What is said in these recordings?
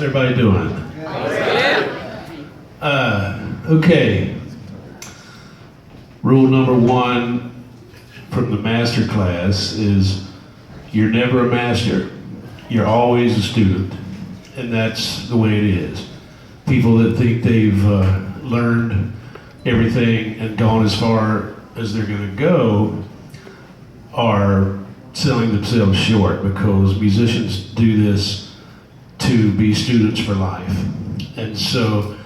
everybody doing? Okay. Rule number one from the master class is you're never a master. You're always a student. And that's the way it is. People that think they've learned everything and gone as far as they're going to go are selling themselves short, because musicians do this to be students for life. And so,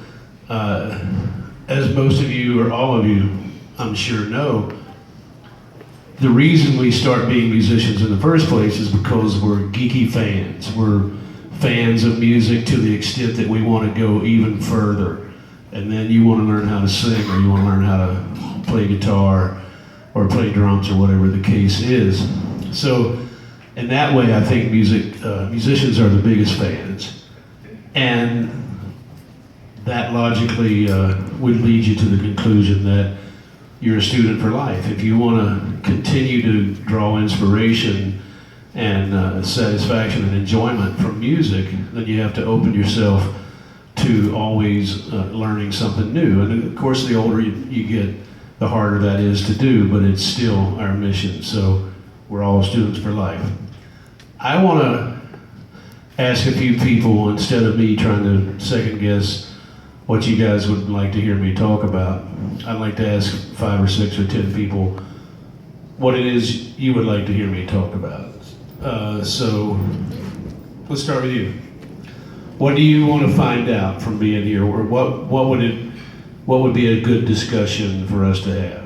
as most of you, or all of you, I'm sure know, the reason we start being musicians in the first place is because we're geeky fans. We're fans of music to the extent that we want to go even further. And then you want to learn how to sing, or you want to learn how to play guitar, or play drums, or whatever the case is. So, in that way, I think musicians are the biggest fans. And that logically would lead you to the conclusion that you're a student for life. If you want to continue to draw inspiration and satisfaction and enjoyment from music, then you have to open yourself to always learning something new. And of course, the older you get, the harder that is to do, but it's still our mission. So we're all students for life. I want to ask a few people, instead of me trying to second guess what you guys would like to hear me talk about, I'd like to ask 5 or 6 or 10 people what it is you would like to hear me talk about. So let's start with you. What do you want to find out from being here, or what would be a good discussion for us to have?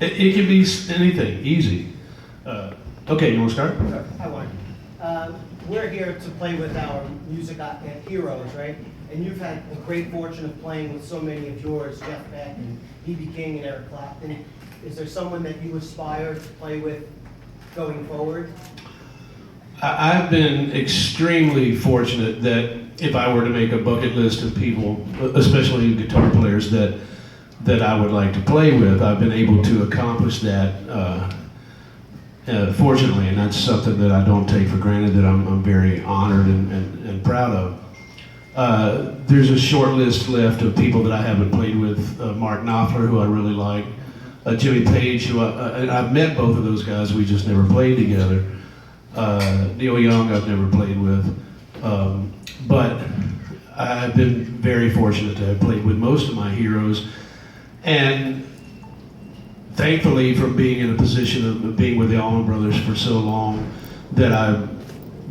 It can be anything, easy. Okay, you want to start? I want. We're here to play with our music heroes, right? And you've had the great fortune of playing with so many of yours, Jeff Beck and B.B. King and Eric Clapton. Is there someone that you aspire to play with going forward? I've been extremely fortunate that if I were to make a bucket list of people, especially guitar players that I would like to play with, I've been able to accomplish that fortunately, and that's something that I don't take for granted, that I'm very honored and proud of. There's a short list left of people that I haven't played with. Mark Knopfler, who I really like, Jimmy Page, who I've met both of those guys, we just never played together. Neil Young I've never played with, but I've been very fortunate to have played with most of my heroes, and thankfully, from being in a position of being with the Allman Brothers for so long, that I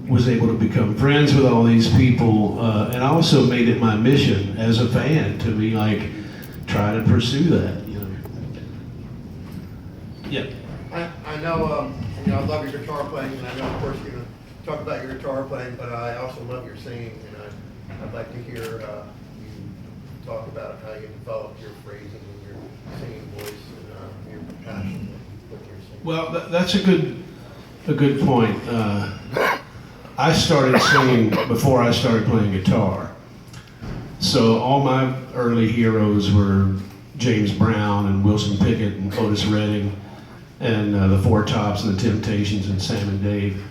was able to become friends with all these people, and I also made it my mission as a fan to be like, try to pursue that, you know. Yeah. I know, I love your guitar playing, and I know, of course, you're going to talk about your guitar playing, but I also love your singing, and I'd like to hear you talk about how you developed your phrasing and your singing voice and your passion with your singing. Well, that's a good point. I started singing before I started playing guitar. So all my early heroes were James Brown and Wilson Pickett and Otis Redding and the Four Tops and the Temptations and Sam and Dave.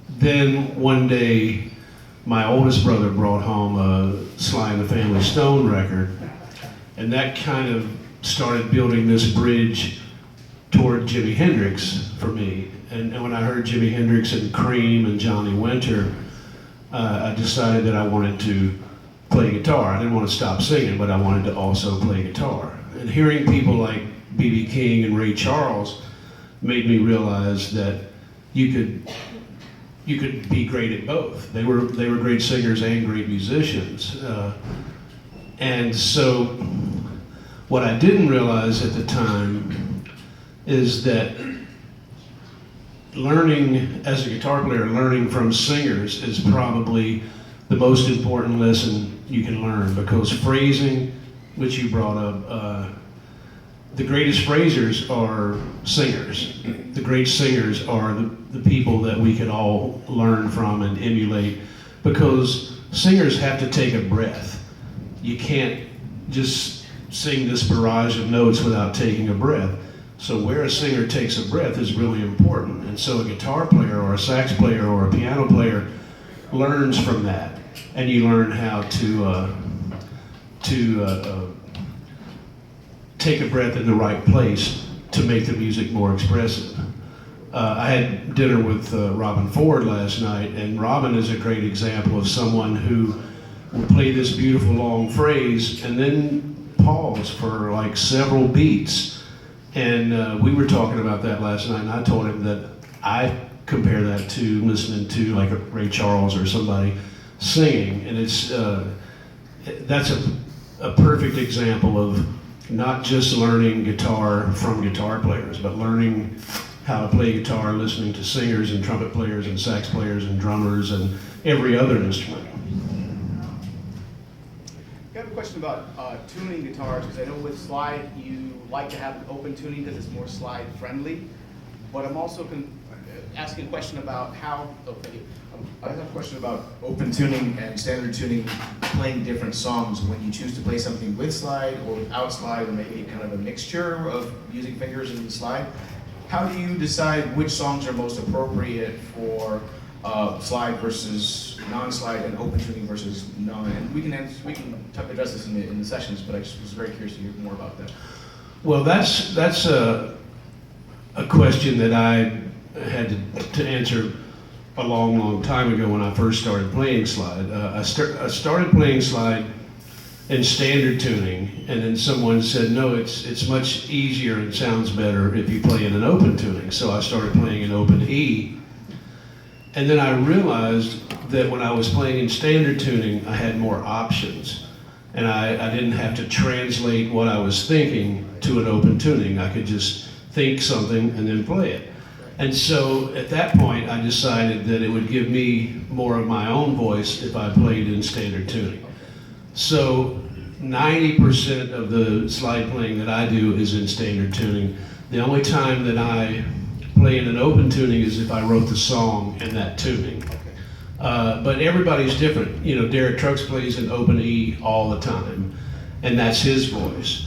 Then one day, my oldest brother brought home a Sly and the Family Stone record, and that kind of started building this bridge toward Jimi Hendrix for me. And when I heard Jimi Hendrix and Cream and Johnny Winter, I decided that I wanted to play guitar. I didn't want to stop singing, but I wanted to also play guitar. And hearing people like B.B. King and Ray Charles made me realize that you could be great at both. They were great singers and great musicians. And so what I didn't realize at the time is that learning as a guitar player, learning from singers is probably the most important lesson you can learn, because phrasing, which you brought up, the greatest phrasers are singers. The great singers are the people that we can all learn from and emulate, because singers have to take a breath. You can't just sing this barrage of notes without taking a breath. So where a singer takes a breath is really important. And so a guitar player or a sax player or a piano player learns from that. And you learn how to take a breath in the right place to make the music more expressive. I had dinner with Robin Ford last night, and Robin is a great example of someone who will play this beautiful long phrase and then pause for like several beats. And we were talking about that last night, and I told him that I compare that to listening to like a Ray Charles or somebody singing, and that's a perfect example of not just learning guitar from guitar players, but learning how to play guitar, listening to singers and trumpet players and sax players and drummers and every other instrument. I have a question about tuning guitars, because I know with slide you like to have an open tuning because it's more slide friendly, but I'm also asking a question about how, I have a question about open tuning and standard tuning, playing different songs when you choose to play something with slide or without slide, or maybe kind of a mixture of using fingers and slide. How do you decide which songs are most appropriate for slide versus non-slide and open tuning versus non? And we can address this in the sessions, but I just was very curious to hear more about that. Well, that's a question that I had to answer a long time ago when I first started playing slide. I started playing slide in standard tuning, and then someone said, no, it's much easier and sounds better if you play in an open tuning. So I started playing in open E, and then I realized that when I was playing in standard tuning, I had more options, and I didn't have to translate what I was thinking to an open tuning. I could just think something and then play it. And so at that point, I decided that it would give me more of my own voice if I played in standard tuning. So 90% of the slide playing that I do is in standard tuning. The only time that I play in an open tuning is if I wrote the song in that tuning. But everybody's different. You know, Derek Trucks plays in open E all the time, and that's his voice.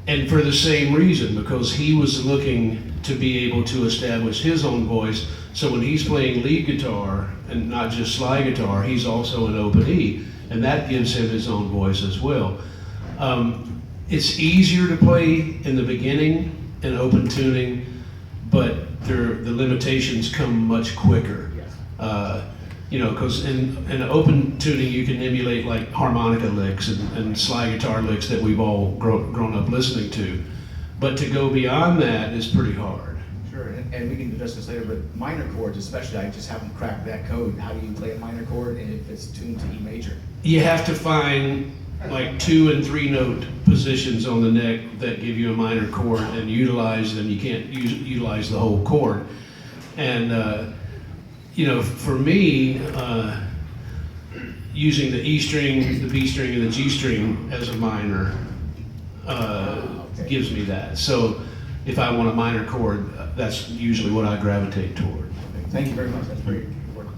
And for the same reason, because he was looking to be able to establish his own voice. So when he's playing lead guitar and not just slide guitar, he's also in open E, and that gives him his own voice as well. It's easier to play in the beginning in open tuning, but the limitations come much quicker. You know, because in open tuning you can emulate like harmonica licks and slide guitar licks that we've all grown up listening to. But to go beyond that is pretty hard. Sure, and we can address this later, but minor chords especially, I just haven't cracked that code. How do you play a minor chord and if it's tuned to E major? You have to find like 2 and 3 note positions on the neck that give you a minor chord and utilize them. You can't utilize the whole chord. And you know, for me, using the E string, the B string, and the G string as a minor gives me that. So if I want a minor chord, that's usually what I gravitate toward. Thank you very much. That's very important.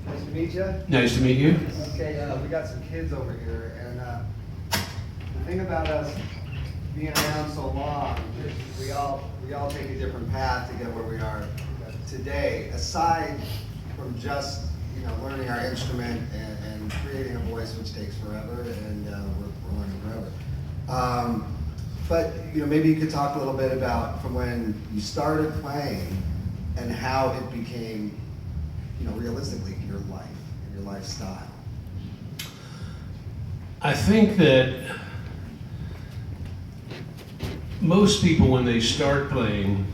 Nice to meet you. Nice to meet you. Okay, we got some kids over here, and the thing about us being around so long, we all take a different path to get where we are today. Aside from just learning our instrument and creating a voice, which takes forever, and we're learning forever. But maybe you could talk a little bit about from when you started playing and how it became, realistically your life and your lifestyle. I think that most people, when they start playing,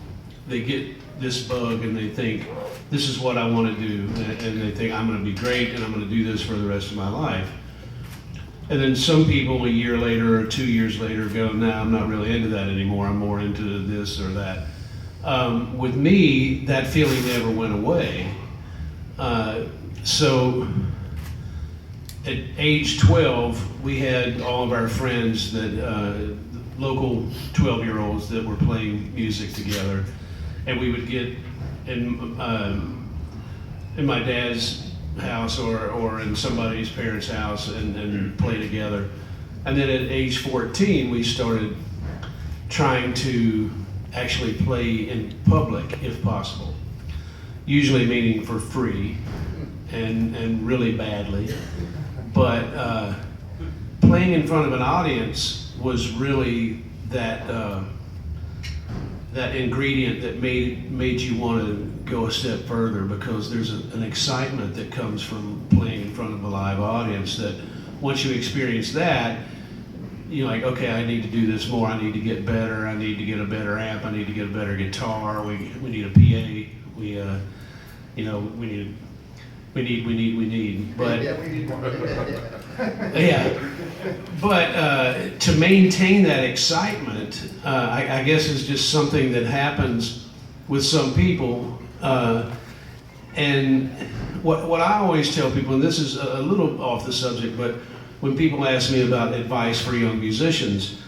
they get this bug and they think, this is what I want to do, and they think I'm going to be great and I'm going to do this for the rest of my life. And then some people a year later or 2 years later go, no, I'm not really into that anymore, I'm more into this or that. With me, that feeling never went away. So at age 12, we had all of our friends that, local 12-year-olds that were playing music together, and we would get in my dad's house or in somebody's parents' house and play together. And then at age 14, we started trying to actually play in public if possible. Usually meaning for free and really badly. But playing in front of an audience was really that that ingredient that made you want to go a step further, because there's an excitement that comes from playing in front of a live audience that once you experience that, you're like, okay, I need to do this more, I need to get better, I need to get a better amp, I need to get a better guitar, we need a PA, we need, but Yeah, we need more. yeah, but to maintain that excitement, I guess is just something that happens with some people. And what I always tell people, and this is a little off the subject, but when people ask me about advice for young musicians,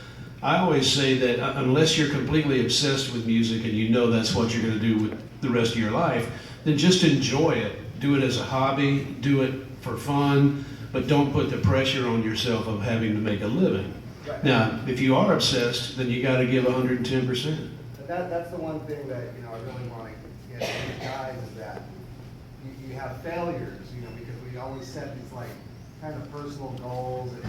I always say that unless you're completely obsessed with music and you know that's what you're going to do with the rest of your life, then just enjoy it. Do it as a hobby, do it for fun, but don't put the pressure on yourself of having to make a living. Right. Now, if you are obsessed, then you got to give 110%. That's the one thing that, I really want to get to these guys is that you have failures, because we always set these like kind of personal goals and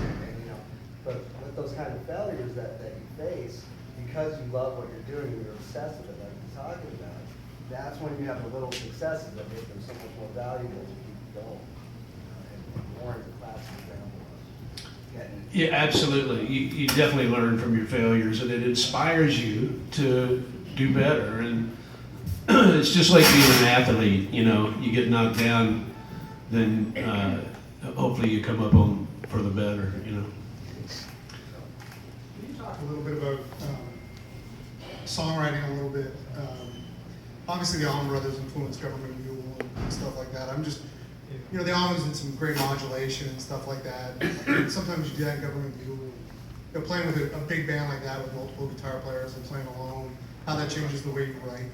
but with those kind of failures that you face, because you love what you're doing, you're obsessed with it, like you're talking about, that's when you have the little successes that make them so much more valuable to keep going. And Warren's a classic example of getting it. Yeah, absolutely. You definitely learn from your failures, and it inspires you to do better. And it's just like being an athlete. You get knocked down, then hopefully you come up on for the better. Can you talk a little bit about songwriting a little bit? Obviously, the Allman Brothers influenced Government Mule and stuff like that. I'm just, the Allmans did some great modulation and stuff like that. And sometimes you do that in Government Mule. Playing with a big band like that with multiple guitar players and playing alone, how that changes the way you write.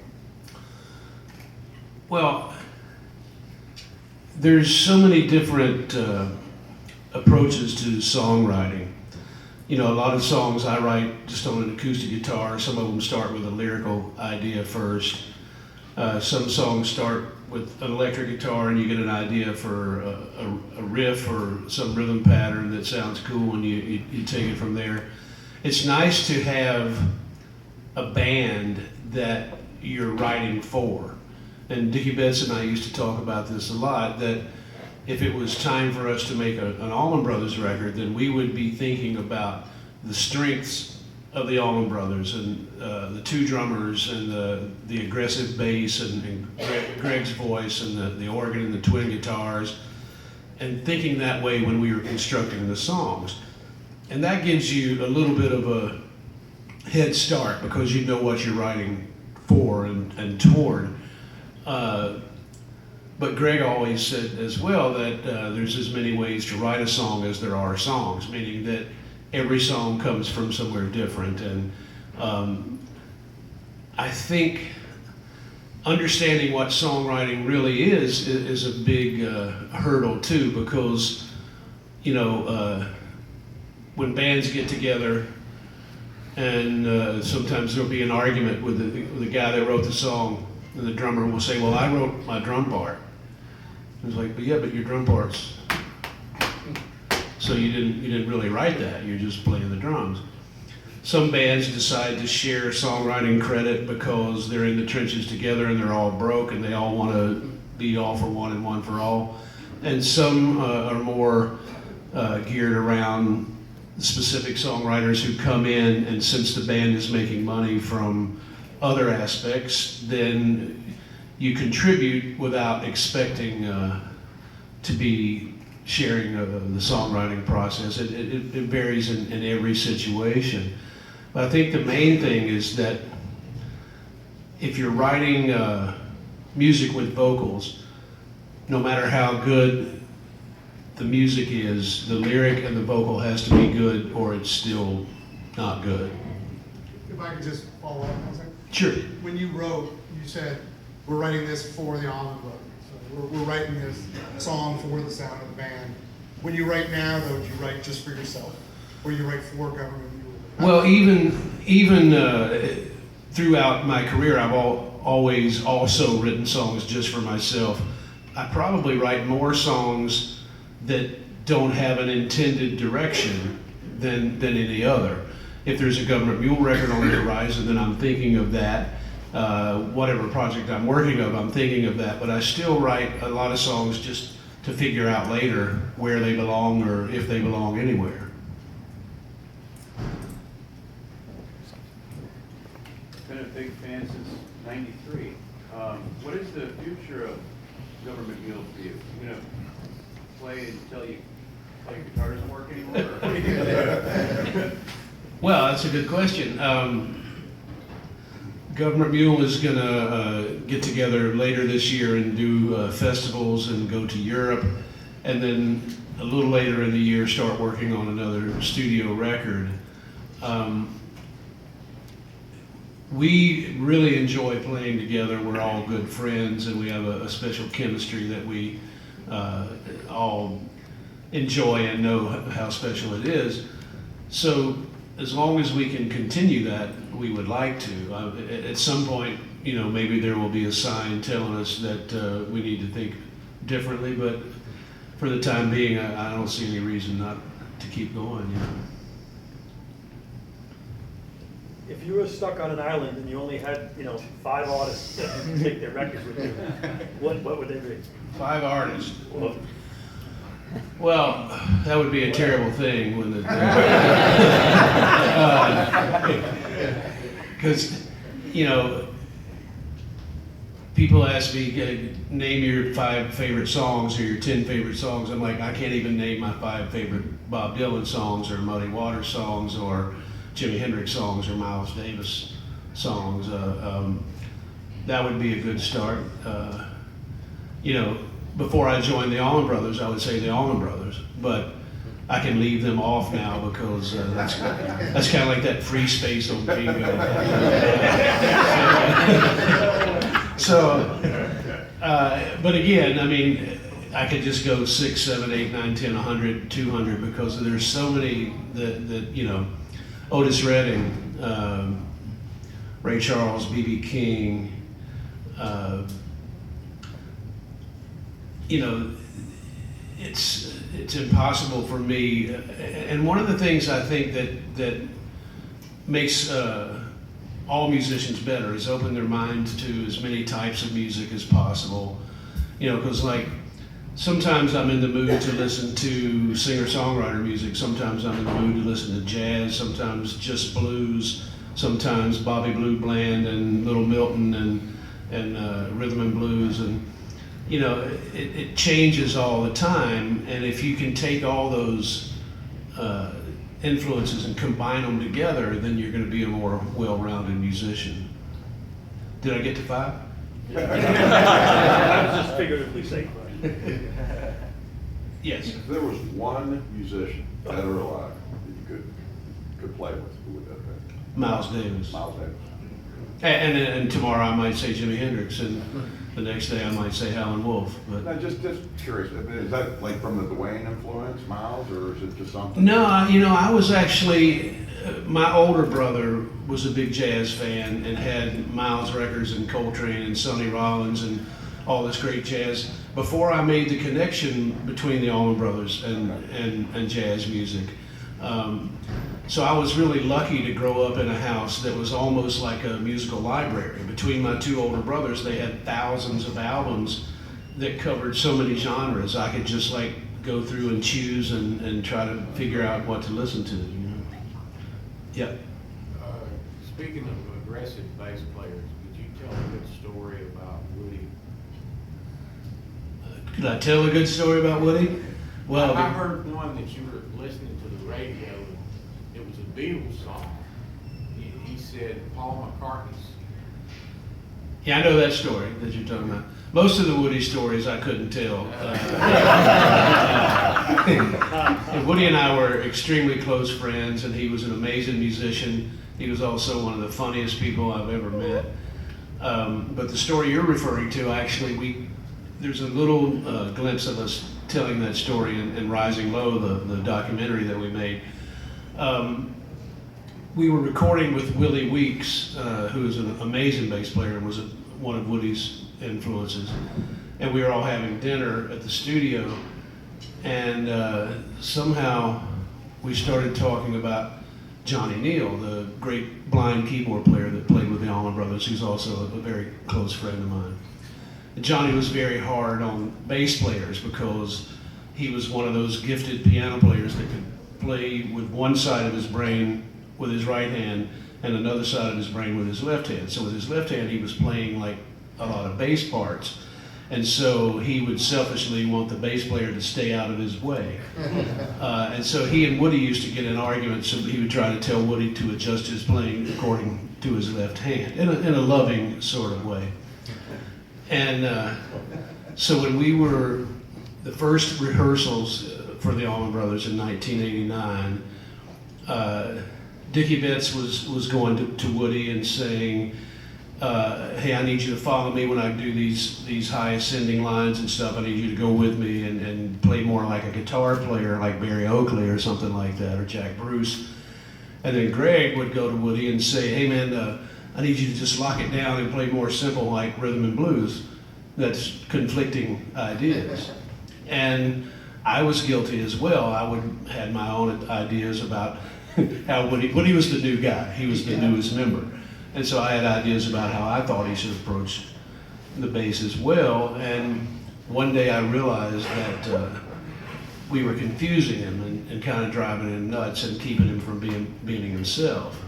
Well, there's so many different approaches to songwriting. A lot of songs I write just on an acoustic guitar. Some of them start with a lyrical idea first. Some songs start with an electric guitar and you get an idea for a riff or some rhythm pattern that sounds cool, and you take it from there. It's nice to have a band that you're writing for. And Dickie Betts and I used to talk about this a lot, that if it was time for us to make an Allman Brothers record, then we would be thinking about the strengths of the Allman Brothers and the two drummers and the aggressive bass and Greg's voice and the organ and the twin guitars, and thinking that way when we were constructing the songs. And that gives you a little bit of a head start because you know what you're writing for and toward. But Greg always said as well that there's as many ways to write a song as there are songs, meaning that every song comes from somewhere different. And I think understanding what songwriting really is a big hurdle too, because when bands get together, and sometimes there'll be an argument with the guy that wrote the song, and the drummer will say, "Well, I wrote my drum part." It's like, "But yeah, but your drum part's so you didn't really write that. You're just playing the drums." Some bands decide to share songwriting credit because they're in the trenches together and they're all broke and they all want to be all for one and one for all. And some are more geared around specific songwriters who come in, and since the band is making money from other aspects, then you contribute without expecting to be sharing the songwriting process. It varies in every situation. But I think the main thing is that if you're writing music with vocals, no matter how good the music is, the lyric and the vocal has to be good or it's still not good. If I could just follow up on something. Sure. When you wrote, you said, we're writing this for the Allman Brothers. So we're writing this song for the sound of the band. When you write now, though, do you write just for yourself? Or you write for Government Mule? Well, even throughout my career, I've always also written songs just for myself. I probably write more songs that don't have an intended direction than any other. If there's a Gov't Mule record on the horizon, then I'm thinking of that. Whatever project I'm working on, I'm thinking of that. But I still write a lot of songs just to figure out later where they belong or if they belong anywhere. Been a big fan since '93. What is the future of Gov't Mule for you? You gonna play until your guitar doesn't work anymore? Or what are you gonna do? Well, that's a good question. Gov't Mule is gonna get together later this year and do festivals and go to Europe, and then a little later in the year start working on another studio record. We really enjoy playing together. We're all good friends, and we have a special chemistry that we all enjoy and know how special it is. So as long as we can continue that, we would like to. At some point, maybe there will be a sign telling us that we need to think differently, but for the time being, I don't see any reason not to keep going. If you were stuck on an island and you only had, 5 artists that you could take their records with you, what would they be? 5 artists. Well, Well, that would be a terrible thing, wouldn't it? Because, people ask me, name your 5 favorite songs or your 10 favorite songs. I'm like, I can't even name my 5 favorite Bob Dylan songs or Muddy Waters songs or Jimi Hendrix songs or Miles Davis songs. That would be a good start. Before I joined the Allman Brothers, I would say the Allman Brothers, but I can leave them off now because that's kind of like that free space on bingo. But again, I mean, I could just go 6, 7, 8, 9, 10, 100, 200 because there's so many that Otis Redding, Ray Charles, B.B. King, it's impossible for me. And one of the things I think that makes all musicians better is open their minds to as many types of music as possible. Because sometimes I'm in the mood to listen to singer-songwriter music. Sometimes I'm in the mood to listen to jazz. Sometimes just blues. Sometimes Bobby Blue Bland and Little Milton and rhythm and blues and. It changes all the time, and if you can take all those influences and combine them together, then you're going to be a more well-rounded musician. Did I get to 5? I was just figuratively saying. Yes. If there was one musician, dead or alive, that you could play with, who would that be? Miles Davis. Miles Davis. And tomorrow I might say Jimi Hendrix, and the next day I might say Howlin' Wolf. But No, just curious, is that like from the Dwayne influence, Miles, or is it just something? no, I was actually, my older brother was a big jazz fan and had Miles records and Coltrane and Sonny Rollins and all this great jazz before I made the connection between the Allman Brothers and jazz music. So I was really lucky to grow up in a house that was almost like a musical library. Between my 2 older brothers, they had thousands of albums that covered so many genres. I could just go through and choose and try to figure out what to listen to. Yeah. Speaking of aggressive bass players, could you tell a good story about Woody? Could I tell a good story about Woody? Well, I heard one that you were listening to the radio. It was a Beatles song. He said Paul McCartney's. yeah, I know that story that you're talking about. Most of the Woody stories I couldn't tell. Woody and I were extremely close friends, and he was an amazing musician. He was also one of the funniest people I've ever met. But the story you're referring to, actually, there's a little glimpse of us telling that story in Rising Low, the documentary that we made. we were recording with Willie Weeks, who is an amazing bass player and was one of Woody's influences. And we were all having dinner at the studio, and somehow we started talking about Johnny Neal, the great blind keyboard player that played with the Allman Brothers, who's also a very close friend of mine. And Johnny was very hard on bass players because he was one of those gifted piano players that could play with one side of his brain with his right hand and another side of his brain with his left hand. So with his left hand, he was playing like a lot of bass parts. And so he would selfishly want the bass player to stay out of his way. And so he and Woody used to get in arguments, so he would try to tell Woody to adjust his playing according to his left hand, in a loving sort of way. And so when we were, the first rehearsals for the Allman Brothers in 1989, Dickie Betts was going to Woody and saying, hey, I need you to follow me when I do these high ascending lines and stuff. I need you to go with me and play more like a guitar player, like Barry Oakley or something like that, or Jack Bruce. And then Greg would go to Woody and say, hey man, I need you to just lock it down and play more simple like rhythm and blues. That's conflicting ideas. And I was guilty as well. I had my own ideas about how Woody was the new guy. He was the newest member. And so I had ideas about how I thought he should approach the bass as well. And one day I realized that we were confusing him and kind of driving him nuts and keeping him from being himself.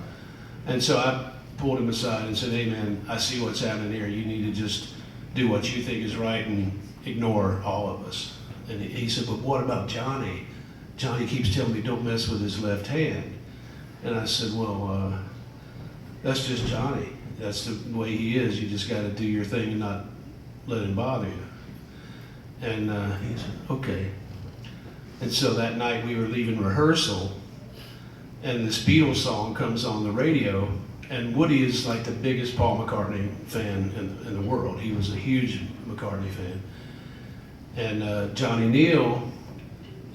And so I pulled him aside and said, hey man, I see what's happening here. You need to just do what you think is right and ignore all of us. And he said, but what about Johnny? Johnny keeps telling me don't mess with his left hand. And I said, well, that's just Johnny. That's the way he is. You just got to do your thing and not let him bother you. And he said, okay. And so that night we were leaving rehearsal, and this Beatles song comes on the radio, and Woody is like the biggest Paul McCartney fan in the world. He was a huge McCartney fan. And Johnny Neal,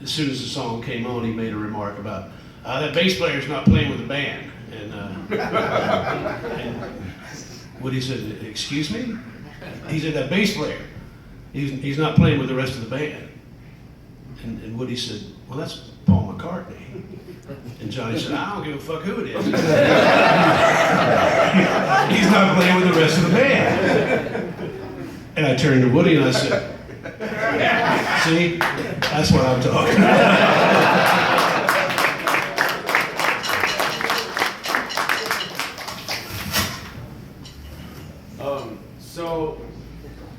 as soon as the song came on, he made a remark about, that bass player's not playing with the band. And Woody said, excuse me? He said, that bass player, he's not playing with the rest of the band. And Woody said, well, that's Paul McCartney. And Johnny said, I don't give a fuck who it is. He's not playing with the rest of the band. And I turned to Woody and I said, see, that's what I'm talking about. So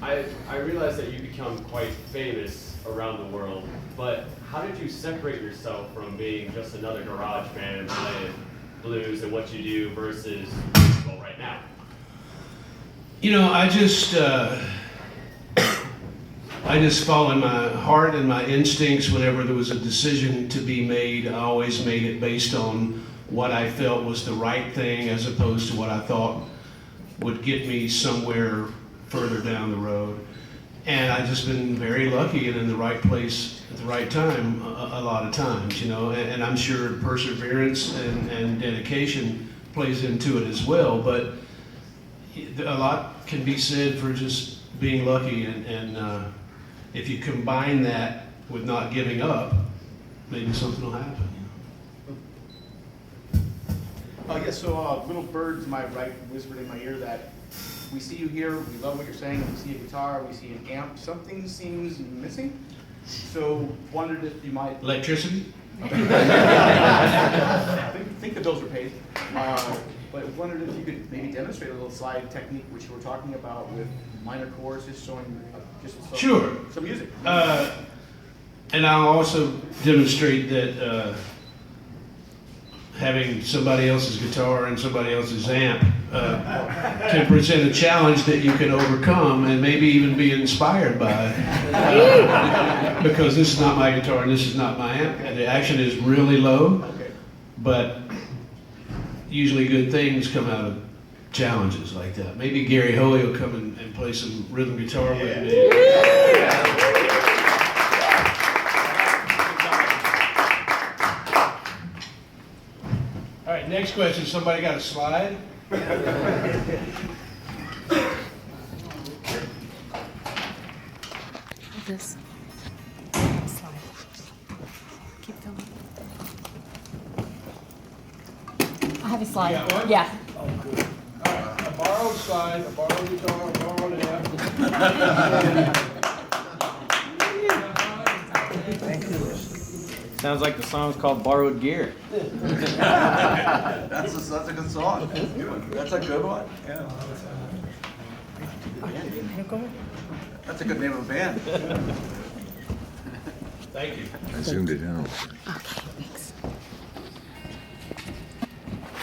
I realized that you become quite famous around the world, but how did you separate yourself from being just another garage band playing blues and what you do versus musical right now? You know, I just follow my heart and my instincts whenever there was a decision to be made. I always made it based on what I felt was the right thing as opposed to what I thought would get me somewhere further down the road. And I've just been very lucky and in the right place at the right time a lot of times, you know, and I'm sure perseverance and dedication plays into it as well, but a lot can be said for just being lucky, and if you combine that with not giving up, maybe something will happen. So Little Bird to my right whispered in my ear that we see you here, we love what you're saying, we see a guitar, we see an amp, something seems missing. So wondered if you might... Electricity? I think the bills are paid. But wondered if you could maybe demonstrate a little slide technique which you were talking about with minor chords, just showing Sure. Some music. And I'll also demonstrate that having somebody else's guitar and somebody else's amp can present a challenge that you can overcome and maybe even be inspired by. Because this is not my guitar and this is not my amp. And the action is really low, but usually good things come out of challenges like that. Maybe Gary Hoey will come and play some rhythm guitar with me. All right, next question, somebody got a slide? This slide. Keep filming. I have a slide. got one? Yeah. A borrowed slide, a borrowed guitar, a borrowed amp. Sounds like the song's called Borrowed Gear. That's a good song. That's a good one. Yeah. That's a good name of a band. Thank you. I zoomed it in. Okay, thanks.